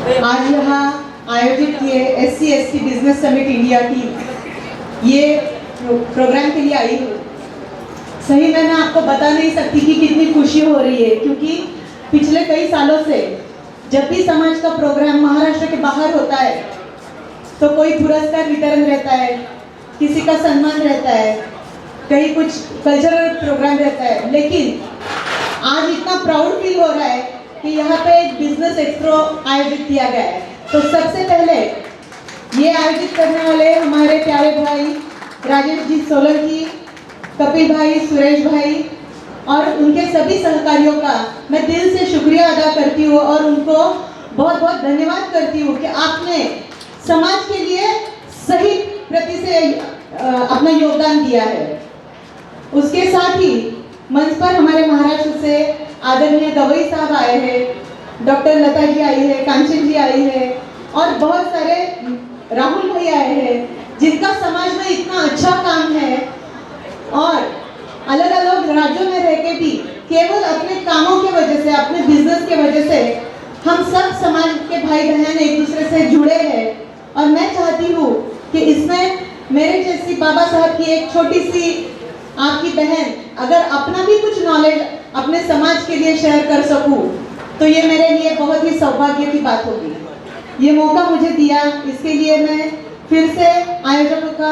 आज यहाँ आयोजित किए SC/ST बिजनेस समिट इंडिया की ये प्रोग्राम के लिए आई हूँ। सही में मैं आपको बता नहीं सकती कि कितनी खुशी हो रही है, क्योंकि पिछले कई सालों से जब भी समाज का प्रोग्राम महाराष्ट्र के बाहर होता है तो कोई पुरस्कार वितरण रहता है, किसी का सम्मान रहता है, कहीं कुछ कल्चरल प्रोग्राम रहता है, लेकिन आज इतना प्राउड फील हो रहा है कि यहाँ पे एक बिजनेस एक्सपो आयोजित किया गया है। तो सबसे पहले ये आयोजित करने वाले हमारे प्यारे भाई राजेश जी सोलंकी, कपिल भाई, सुरेश भाई और उनके सभी सहकारियों का मैं दिल से शुक्रिया अदा करती हूँ और उनको बहुत बहुत धन्यवाद करती हूँ कि आपने समाज के लिए सही प्रति से अपना योगदान दिया है। उसके साथ ही मंच पर हमारे महाराष्ट्र से आदरणीय गवई साहब आए हैं, डॉक्टर लता जी आई है, कांचन जी आई है और बहुत सारे राहुल भाई आए हैं, जिनका समाज में इतना अच्छा काम है और अलग अलग राज्यों में रह के भी केवल अपने कामों के वजह से, अपने बिजनेस के वजह से हम सब समाज के भाई बहन एक दूसरे से जुड़े हैं। और मैं चाहती हूँ कि इसमें मेरे जैसी बाबा साहब की एक छोटी सी आपकी बहन अगर अपना भी कुछ नॉलेज अपने समाज के लिए शेयर कर सकूं तो ये मेरे लिए बहुत ही सौभाग्य की बात होगी। ये मौका मुझे दिया, इसके लिए मैं फिर से आयोजकों का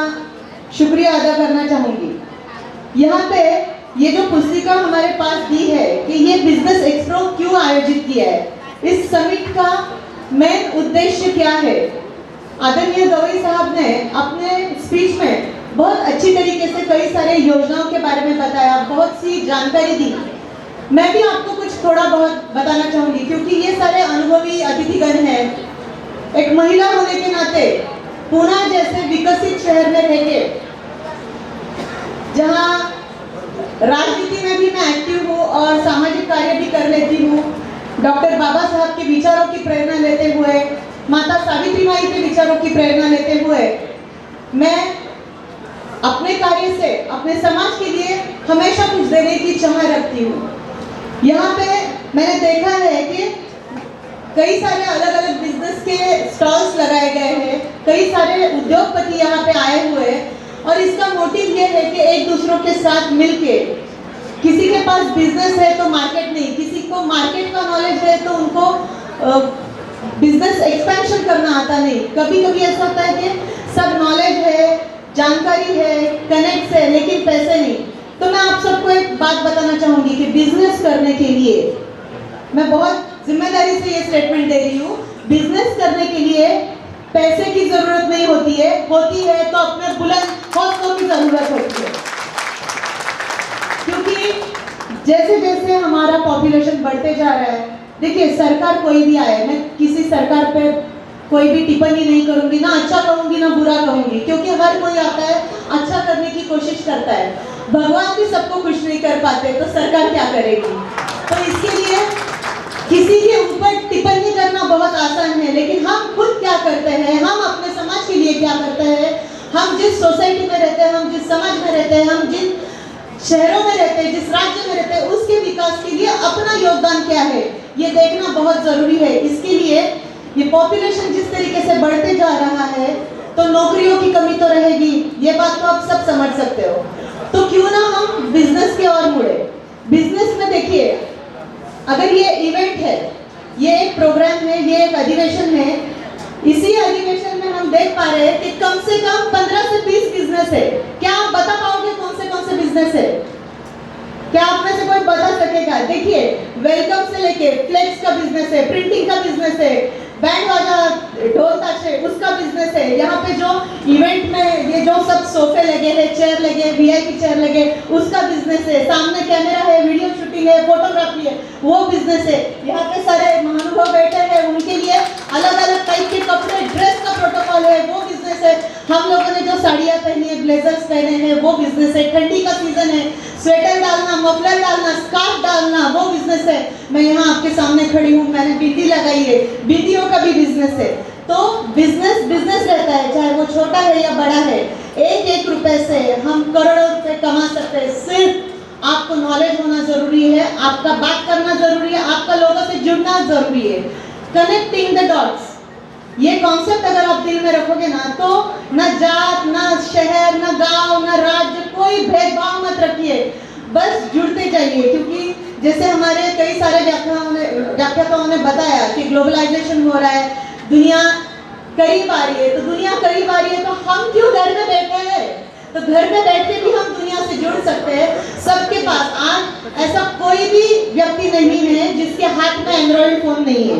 शुक्रिया अदा करना चाहूँगी। यहाँ पे ये जो पुस्तिका हमारे पास दी है कि ये बिजनेस एक्सपो क्यों आयोजित किया है, इस समिट का मेन उद्देश्य क्या है। आदरणीय गवई साहब ने अपने स्पीच में बहुत अच्छी तरीके से कई सारे योजनाओं के बारे में बताया, बहुत सी जानकारी दी। मैं भी आपको कुछ थोड़ा बहुत बताना चाहूँगी, क्योंकि ये सारे अनुभवी अतिथिगण हैं। एक महिला होने के नाते पुणे जैसे विकसित शहर में रह के, जहाँ राजनीति में भी मैं एक्टिव हूँ और सामाजिक कार्य भी कर लेती हूँ, डॉक्टर बाबा साहब के विचारों की प्रेरणा लेते हुए, माता सावित्रीबाई के विचारों की प्रेरणा लेते हुए मैं अपने कार्य से अपने समाज के लिए हमेशा कुछ देने की चाह रखती हूँ। यहाँ पे मैंने देखा है कि कई सारे अलग अलग बिजनेस के स्टॉल्स लगाए गए हैं, कई सारे उद्योगपति यहाँ पे आए हुए हैं और इसका मोटिव ये है कि एक दूसरों के साथ मिलके, किसी के पास बिजनेस है तो मार्केट नहीं, किसी को मार्केट का नॉलेज है तो उनको बिजनेस एक्सपेंशन करना आता नहीं। कभी कभी ऐसा होता है कि सब नॉलेज है, जानकारी है, कनेक्ट है, लेकिन पैसे नहीं। तो मैं आप सबको एक बात बताना चाहूँगी कि बिजनेस करने के लिए मैं बहुत जिम्मेदारी से ये स्टेटमेंट दे रही हूँ, बिजनेस करने के लिए पैसे की जरूरत नहीं होती है, होती है तो अपने बुलंद हौसलों की जरूरत होती है। क्योंकि जैसे जैसे हमारा पॉपुलेशन बढ़ते जा रहा है, देखिए सरकार कोई भी आए, मैं किसी सरकार पे कोई भी टिप्पणी नहीं करूंगी, ना अच्छा कहूंगी ना बुरा कहूंगी, क्योंकि हर कोई आता है अच्छा करने की कोशिश करता है। भगवान भी सबको खुश नहीं कर पाते तो सरकार क्या करेगी। तो इसके लिए किसी के ऊपर टिप्पणी करना बहुत आसान है, लेकिन हम खुद क्या करते हैं, हम अपने समाज के लिए क्या करते हैं, हम जिस सोसाइटी में रहते हैं, हम जिस समाज में रहते हैं, हम जिन शहरों में रहते हैं, जिस राज्य में रहते हैं, उसके विकास के लिए अपना योगदान क्या है ये देखना बहुत जरूरी है। इसके लिए ये पॉपुलेशन जिस तरीके से बढ़ते जा रहा है तो नौकरियों की कमी तो रहेगी, ये बात तो आप सब समझ सकते हो। तो क्यों ना हम बिजनेस के ओर मुड़े। बिजनेस में देखिए, अगर ये इवेंट है, ये एक प्रोग्राम है, ये एक अधिवेशन है, इसी अधिवेशन में हम देख पा रहे हैं कि कम से कम 15 से 20 बिजनेस है। क्या आप बता पाओगे कौन से बिजनेस है? क्या आप में से कोई बता सकेगा? देखिए, वेलकम से लेके फ्लेक्स का बिजनेस है, प्रिंटिंग का बिजनेस है, बैंड बाजा ढोल ताशे उसका बिजनेस है, यहाँ पे जो इवेंट में ये जो सब सोफे लगे हैं, चेयर लगे, VIP चेयर लगे, उसका बिजनेस है, सामने कैमरा है, वीडियो शूटिंग है, फोटोग्राफी है, वो बिजनेस है। यहाँ पे सारे महानुभाव बैठे हैं, उनके लिए अलग अलग टाइप के कपड़े, ड्रेस का प्रोटोकॉल है, वो बिजनेस है। हम लोगों ने जो साड़ियाँ पहनी है, ब्लेजर्स पहने हैं, वो बिजनेस है। ठंडी का सीजन है, स्वेटर डालना, मफलर डालना, स्कार्फ डालना, वो बिजनेस है। मैं यहाँ आपके सामने खड़ी हूँ, मैंने बिंदी लगाई है, बिंदियों का भी बिजनेस है। तो बिजनेस रहता है, चाहे वो छोटा है या बड़ा है। एक एक रुपए से हम करोड़ों रुपए कमा सकते हैं। सिर्फ आपको नॉलेज होना जरूरी है, आपका बात करना जरूरी है, आपका लोगों से जुड़ना जरूरी है। Connecting the dots. अगर आप दिल में रखोगे ना, तो ना जात, ना शहर, ना गांव, ना राज्य, कोई भेदभाव मत रखिए, बस जुड़ते जाइए। क्योंकि जैसे हमारे कई सारे व्याख्याताओं ने बताया कि ग्लोबलाइजेशन हो रहा है, दुनिया करीब आ रही है, तो दुनिया करीब आ रही है तो हम क्यों घर में बैठे हैं? तो घर में बैठ के भी हम दुनिया से जुड़ सकते हैं। सबके पास आज ऐसा कोई भी व्यक्ति नहीं है जिसके हाथ में एंड्रॉइड फोन नहीं है,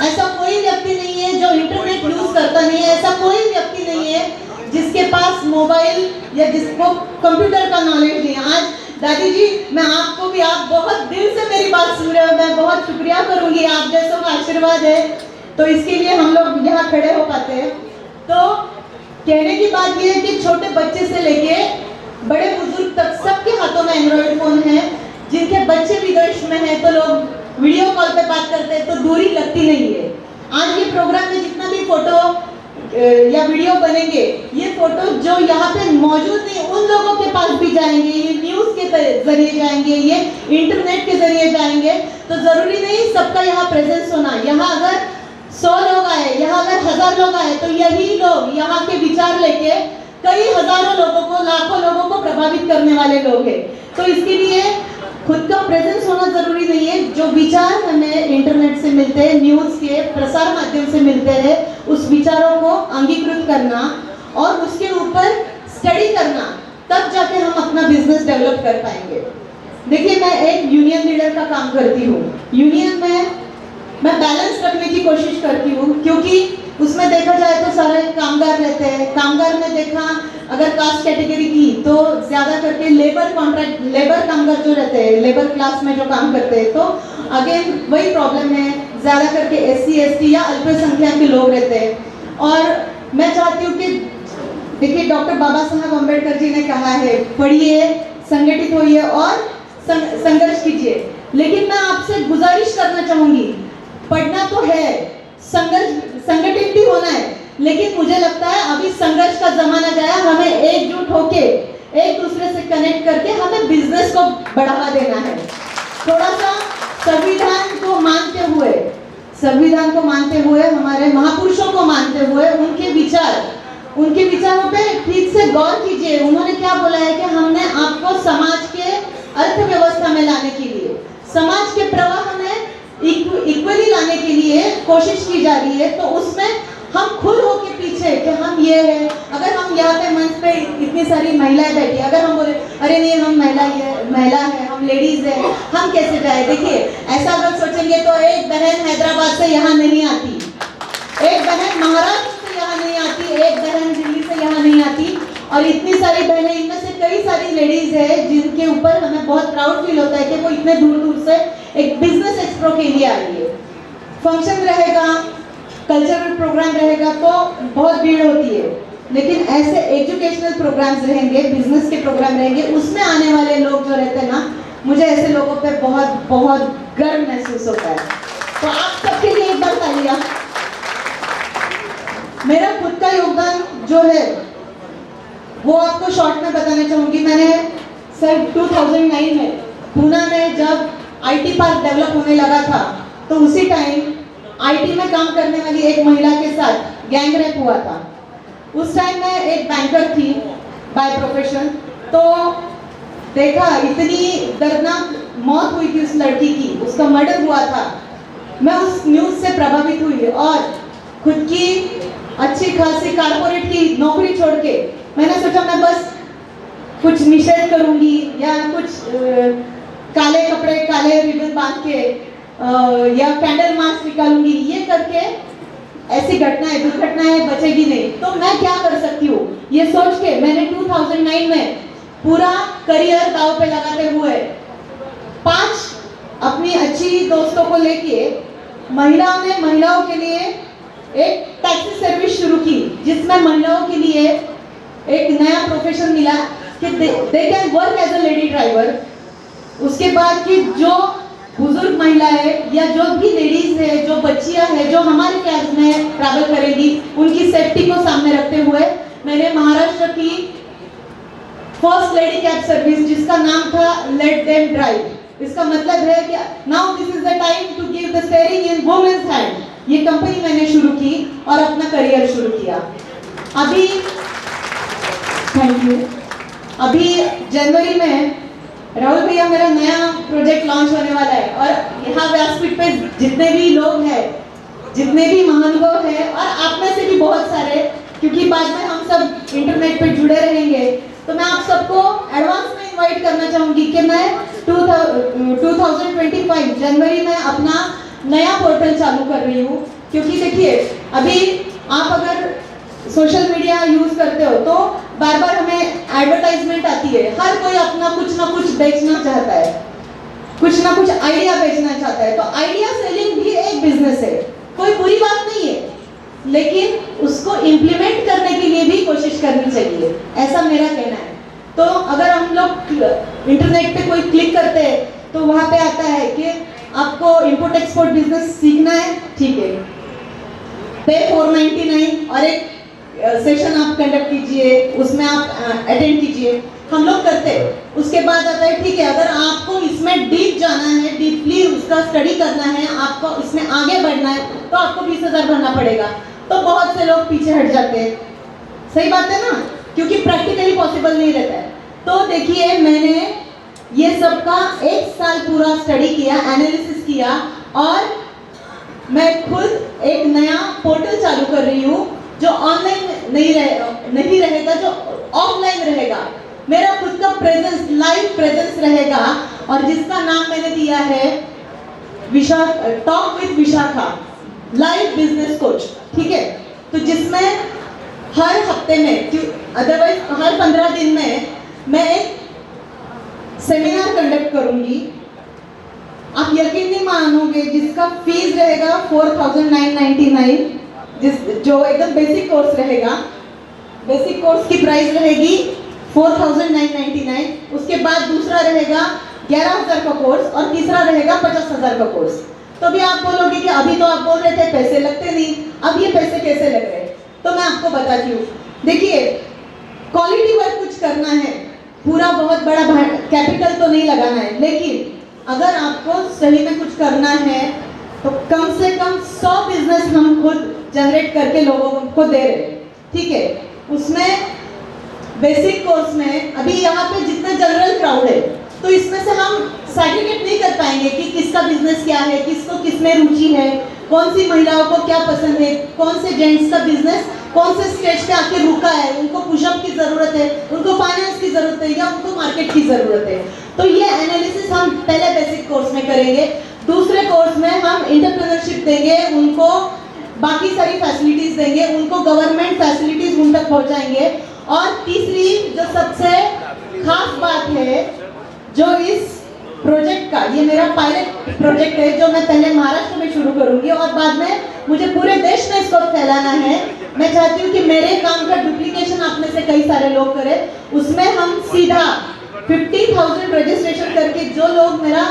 ऐसा कोई व्यक्ति नहीं है जो इंटरनेट यूज करता नहीं है, ऐसा कोई व्यक्ति नहीं है जिसके पास मोबाइल या जिसको कंप्यूटर का नॉलेज नहीं है। आज दादी जी, मैं आपको भी, आप बहुत दिल से मेरी बात सुन रहे हो, मैं बहुत शुक्रिया करूंगी, आप जैसों का आशीर्वाद है तो इसके लिए हम लोग यहाँ खड़े हो पाते हैं। तो कहने की बात यह है कि छोटे बच्चे से लेके बड़े बुजुर्ग तक सबके हाथों में एंड्रॉइड फोन है। जिनके बच्चे विदेश में हैं तो लोग वीडियो कॉल पे बात करते हैं तो दूरी लगती नहीं है। आज ये प्रोग्राम में जितना भी फोटो या वीडियो बनेंगे, ये फोटो जो यहाँ पे मौजूद नहीं उन लोगों के पास भी जाएंगे, ये न्यूज के जरिए जाएंगे, ये इंटरनेट के जरिए जाएंगे। तो जरूरी नहीं सबका यहाँ प्रेजेंस होना। यहाँ अगर 100 लोग आए, यहाँ अगर 1000 लोग आए, तो यही लोग यहाँ के विचार लेके कई हजारों लोगों को, लाखों लोगों को प्रभावित करने वाले लोग हैं। तो इसके लिए खुद का प्रेजेंस होना जरूरी नहीं है। जो विचार हमें इंटरनेट से मिलते हैं, न्यूज के प्रसार माध्यम से मिलते हैं, उस विचारों को अंगीकृत करना और उसके ऊपर स्टडी करना, तब जाके हम अपना बिजनेस डेवलप कर पाएंगे। देखिए, मैं एक यूनियन लीडर का काम करती हूँ। यूनियन में मैं बैलेंस रखने की कोशिश करती हूँ, क्योंकि उसमें देखा जाए तो सारे कामगार रहते हैं। कामगार में देखा अगर कास्ट कैटेगरी की तो ज्यादा करके लेबर कामगार जो रहते हैं, लेबर क्लास में जो काम करते हैं, तो अगेन वही प्रॉब्लम है, ज्यादा करके SC ST या अल्पसंख्यक के लोग रहते हैं। और मैं चाहती हूँ कि देखिए, डॉक्टर बाबा साहब अम्बेडकर जी ने कहा है, पढ़िए, संगठित होइए और संघर्ष कीजिए। लेकिन मैं आपसे गुजारिश करना चाहूंगी, पढ़ना तो है, संगठित भी होना है, लेकिन मुझे लगता है अभी संघर्ष का जमाना गया। हमें एकजुट होके, एक दूसरे से कनेक्ट करके हमें बिजनेस को बढ़ावा देना है। थोड़ा सा संविधान को मानते हुए, हमारे महापुरुषों को मानते हुए, उनके विचारों पे ठीक से गौर कीजिए। उन्होंने क्या बोला है कि हमने आपको समाज के अर्थव्यवस्था में लाने के लिए, समाज के प्रवाह में इक्वली लाने के लिए कोशिश की जा रही है। तो उसमें हम खुद हो के पीछे कि हम ये है। अगर हम यहाँ पे मंच पे इतनी सारी महिलाएं बैठी, अगर हम बोले अरे नहीं हम महिला है, हम लेडीज है, हम कैसे जाए? देखिए, ऐसा अगर सोचेंगे तो एक बहन हैदराबाद से यहाँ नहीं आती, एक बहन महाराष्ट्र से यहाँ नहीं आती, एक बहन दिल्ली से यहाँ नहीं आती, और इतनी सारी बहनें, इनमें से कई सारी लेडीज है जिनके ऊपर हमें बहुत प्राउड फील होता है कि वो इतने दूर दूर से एक बिजनेस एक्सप्रो के लिए आई है। फंक्शन रहेगा, कल्चरल प्रोग्राम रहेगा तो बहुत भीड़ होती है, लेकिन ऐसे एजुकेशनल प्रोग्राम्स रहेंगे, बिजनेस के प्रोग्राम रहेंगे, उसमें आने वाले लोग जो रहते हैं ना, मुझे ऐसे लोगों पे बहुत बहुत गर्व महसूस होता है। तो आप सबके लिए एक बार तालियां। मेरा खुद का योगदान जो है वो आपको शॉर्ट में बताना चाहूंगी। मैंने सर 2009 में पूना में जब IT पार्क डेवलप होने लगा था, तो उसी टाइम IT में काम करने वाली एक महिला के साथ गैंग रेप हुआ था। उस टाइम मैं एक बैंकर थी बाय प्रोफेशन, तो देखा इतनी दर्दनाक मौत हुई थी उस लड़की की, उसका मर्डर हुआ था। मैं उस न्यूज़ से प्रभावित हुई और खुद की अच्छी खासी कारपोरेट की नौकरी छोड़ के मैंने सोचा मैं बस कुछ निषेध करूंगी या कुछ काले कपड़े, काले रिबन बांध के या कैंडल मार्च निकालूंगी। ये करके ऐसी घटनाएं, दुर्घटनाएं बचेगी नहीं, तो मैं क्या कर सकती हूँ, ये सोच के मैंने 2009 में पूरा करियर दांव पे लगाते हुए 5 अपनी अच्छी दोस्तों को लेके महिलाओं के लिए एक टैक्सी सर्विस शुरू की, जिसमें महिलाओं के लिए एक नया प्रोफेशन मिला कि they can work as a lady driver. उसके बाद कि जो बुजुर्ग महिलाएं या जो भी लेडीज है, जो बच्चियां हैं, जो हमारे कैब में ट्रैवल करेगी, उनकी सेफ्टी को सामने रखते हुए मैंने महाराष्ट्र की फर्स्ट लेडी कैब सर्विस, जिसका नाम था लेट देम ड्राइव। इसका मतलब है कि now this is the time to give the steering in women's hand. ये कंपनी मैंने शुरू की और अपना करियर शुरू किया। अभी थैंक यू। अभी जनवरी में राहुल भैया मेरा नया प्रोजेक्ट लॉन्च होने वाला है और यहाँ व्यासपीठ पे जितने भी लोग हैं, जितने भी महानुभाव हैं और आप में से भी बहुत सारे, क्योंकि बाद में हम सब इंटरनेट पे जुड़े रहेंगे, तो मैं आप सबको एडवांस में इनवाइट करना चाहूँगी कि मैं 2025 जनवरी में अपना नया पोर्टल चालू कर रही हूँ। क्योंकि देखिए अभी आप अगर सोशल मीडिया यूज करते हो तो बार बार हमें एडवर्टाइजमेंट आती है, हर कोई अपना कुछ ना कुछ बेचना चाहता है, कुछ ना कुछ आइडिया बेचना चाहता है। तो आइडिया सेलिंग भी एक बिजनेस है, कोई बुरी बात नहीं है, लेकिन उसको इम्प्लीमेंट करने के लिए भी कोशिश करनी चाहिए, ऐसा मेरा कहना है। तो अगर हम लोग इंटरनेट पे कोई क्लिक करते हैं तो वहां पे आता है कि आपको इंपोर्ट एक्सपोर्ट बिजनेस सीखना है, ठीक है, पे 499 और एक सेशन आप कंडक्ट कीजिए, उसमें आप अटेंड कीजिए, हम लोग करते हैं। उसके बाद आता है ठीक है, अगर आपको इसमें डीप जाना है, डीपली उसका स्टडी करना है, आपको इसमें आगे बढ़ना है, तो आपको 20,000 भरना पड़ेगा। तो बहुत से लोग पीछे हट जाते हैं, सही बात है ना, क्योंकि प्रैक्टिकली पॉसिबल नहीं रहता है। तो देखिए मैंने ये सबका 1 साल पूरा स्टडी किया, एनालिसिस किया और मैं खुद एक नया पोर्टल चालू कर रही हूँ जो ऑनलाइन नहीं रहेगा, जो ऑफलाइन रहेगा। मेरा खुद का प्रेजेंस, लाइव प्रेजेंस रहेगा और जिसका नाम मैंने दिया है talk with Vishakha live business coach, ठीक है। तो जिसमें हर हफ्ते में, अदरवाइज हर 15 दिन में मैं एक सेमिनार कंडक्ट करूंगी। आप यकीन नहीं मानोगे, जिसका फीस रहेगा 4,999, जो एकदम बेसिक कोर्स रहेगा, बेसिक कोर्स की प्राइस रहेगी 4,999। उसके बाद दूसरा रहेगा 11,000 का कोर्स और तीसरा रहेगा 50,000 का कोर्स। तो भी आप बोलोगे कि अभी तो आप बोल रहे थे पैसे लगते नहीं, अब ये पैसे कैसे लग रहे हैं? तो मैं आपको बताती हूँ। देखिए क्वालिटी वर्क कुछ करना है, पूरा बहुत बड़ा कैपिटल तो नहीं लगाना है, लेकिन अगर आपको सही में कुछ करना है तो कम से कम 100 बिजनेस हम खुद जनरेट करके लोगों को दे रहे हैं, ठीक है। उसमें बेसिक कोर्स में अभी यहाँ पे जितना जनरल क्राउड है, तो इसमें से हम सेग्रीगेट नहीं कर पाएंगे कि किसका बिजनेस क्या है, किसको किसमें रुचि है, कौन सी महिलाओं को क्या पसंद है, कौन से जेंट्स का बिजनेस कौन से स्टेज पे आके रुका है, उनको पुशअप की जरूरत है, उनको फाइनेंस की जरूरत है या उनको मार्केट की जरूरत है। तो ये एनालिसिस हम पहले बेसिक कोर्स में करेंगे। दूसरे कोर्स में हम एंटरप्रेन्योरशिप देंगे, उनको बाकी सारी फैसिलिटीज देंगे, उनको गवर्नमेंट फैसिलिटीज उन तक पहुंचाएंगे। और तीसरी जो सबसे खास बात है, जो इस प्रोजेक्ट का, ये मेरा पायलट प्रोजेक्ट है जो मैं पहले महाराष्ट्र में शुरू करूंगी और बाद में मुझे पूरे देश में इसको फैलाना है। मैं चाहती हूँ कि मेरे काम का डुप्लीकेशन आप में से कई सारे लोग करें। उसमें हम सीधा 50,000 रजिस्ट्रेशन करके जो लोग मेरा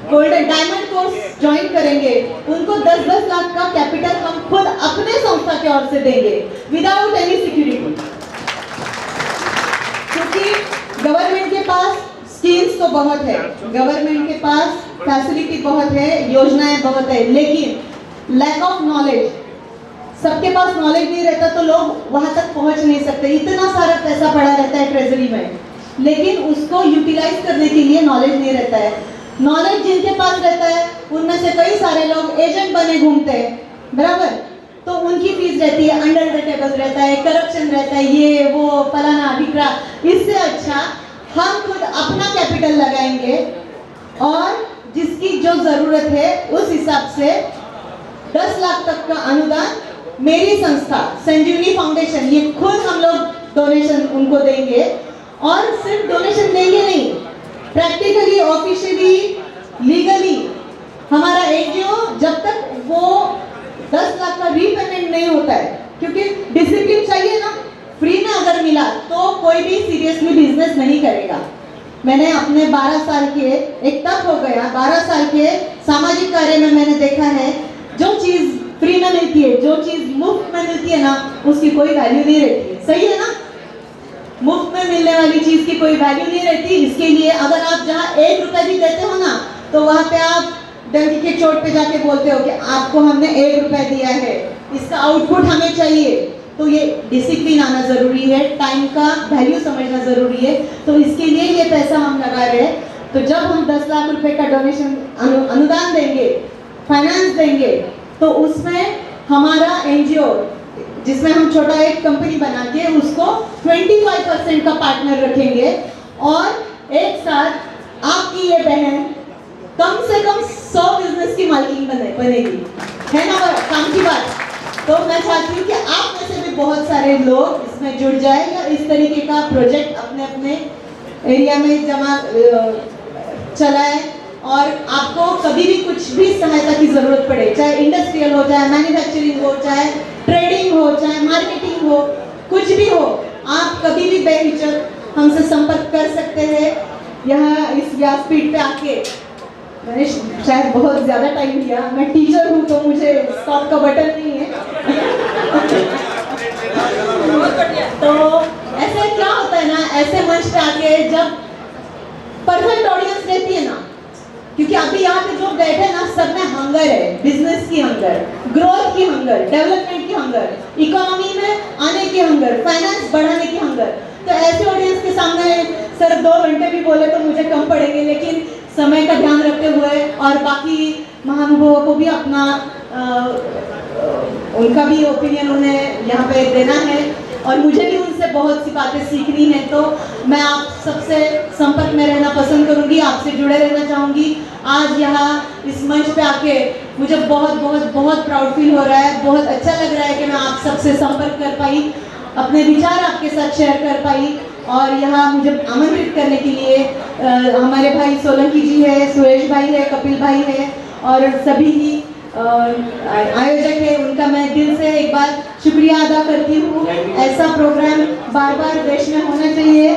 गोल्डन डायमंड कोर्स ज्वाइन करेंगे उनको 10-10 लाख का कैपिटल हम खुद अपने संस्था की ओर से देंगे विदाउट एनी सिक्योरिटी। क्योंकि गवर्नमेंट के पास स्कीम्स तो बहुत है, गवर्नमेंट के पास फैसिलिटी बहुत है, योजनाएं बहुत है, लेकिन लैक ऑफ नॉलेज, सबके पास नॉलेज नहीं रहता तो लोग वहां तक पहुंच नहीं सकते। इतना सारा पैसा पड़ा रहता है ट्रेजरी में, लेकिन उसको यूटिलाइज करने के लिए नॉलेज नहीं रहता है। नॉलेज जिनके पास रहता है उनमें से कई सारे लोग एजेंट बने घूमते हैं, बराबर, तो उनकी फीस रहती है, अंडर द टेबल रहता है, करप्शन रहता है, ये वो फलाना ढिकरा। इससे अच्छा हम खुद अपना कैपिटल लगाएंगे और जिसकी जो जरूरत है उस हिसाब से 10 लाख तक का अनुदान मेरी संस्था संजीवनी फाउंडेशन, ये खुद हम लोग डोनेशन उनको देंगे। और सिर्फ डोनेशन देंगे नहीं, प्रैक्टिकली, ऑफिशियली, लीगली हमारा एनजीओ जब तक वो 10 लाख का रीपेमेंट नहीं होता है, क्योंकि डिसिप्लिन चाहिए ना, फ्री में अगर मिला तो कोई भी सीरियसली बिजनेस नहीं करेगा। मैंने अपने 12 साल के, एक तक हो गया 12 साल के सामाजिक कार्य में मैंने देखा है, जो चीज फ्री में मिलती है, जो चीज मुफ्त में मिलती है ना, उसकी कोई वैल्यू नहीं रहती है, सही है ना। मुफ्त में मिलने वाली चीज की कोई वैल्यू नहीं रहती। इसके लिए अगर आप जहाँ 1 रुपए भी देते हो ना, तो वहां पे आप डंकी के चोट पे जाके बोलते हो कि आपको हमने 1 रुपए दिया है, इसका आउटपुट हमें चाहिए। तो ये डिसिप्लिन आना ज़रूरी है, टाइम का वैल्यू समझना ज़रूरी है। तो इसके लिए ये पैसा हम लगा रहे हैं। तो जब हम 10 लाख रुपए का डोनेशन अनुदान देंगे, फाइनेंस देंगे, तो उसमें हमारा एनजीओ जिसमें हम छोटा एक कंपनी बना के उसको 25% का पार्टनर रखेंगे और एक साथ आपकी ये बहन कम से कम 100 बिजनेस की मालकिन बनेगी, है ना काम की बात। तो मैं चाहती हूँ कि आप में से भी बहुत सारे लोग इसमें जुड़ जाए या इस तरीके का प्रोजेक्ट अपने अपने एरिया में जमा चलाए। और आपको कभी भी कुछ भी सहायता की जरूरत पड़े, चाहे इंडस्ट्रियल हो, चाहे मैन्युफैक्चरिंग हो, चाहे ट्रेडिंग हो, चाहे मार्केटिंग हो, कुछ भी हो, आप कभी भी बेहिचक हमसे संपर्क कर सकते हैं। यहाँ इस व्यासपीठ पे आके मैंने शायद बहुत ज़्यादा टाइम लिया, मैं टीचर हूँ तो मुझे स्टॉप का बटन नहीं है। तो ऐसे क्या होता है ना, ऐसे मंच पे आके जब परफेक्ट ऑडियंस रहती है ना, क्योंकि अभी यहाँ पे जो बैठे ना सब में हंगर है, बिजनेस की हंगर, ग्रोथ की हंगर, डेवलपमेंट की हंगर, इकोनॉमी में आने की हंगर, फाइनेंस बढ़ाने की हंगर। तो ऐसे ऑडियंस के सामने सर 2 घंटे भी बोले तो मुझे कम पड़ेंगे, लेकिन समय का ध्यान रखते हुए और बाकी महानुभावों को भी अपना उनका भी ओपिनियन उन्हें यहाँ पे देना है और मुझे भी उनसे बहुत सी बातें सीखनी है। तो मैं आप सबसे संपर्क में रहना पसंद करूंगी, आपसे जुड़े रहना चाहूँगी। आज यहाँ इस मंच पे आके मुझे बहुत बहुत बहुत प्राउड फील हो रहा है, बहुत अच्छा लग रहा है कि मैं आप सबसे संपर्क कर पाई, अपने विचार आपके साथ शेयर कर पाई। और यहाँ मुझे आमंत्रित करने के लिए हमारे भाई सोलंकी जी है, सुरेश भाई है, कपिल भाई है और सभी ही आयोजक है, उनका मैं दिल से एक बार शुक्रिया अदा करती हूँ। ऐसा प्रोग्राम बार बार देश में होना चाहिए।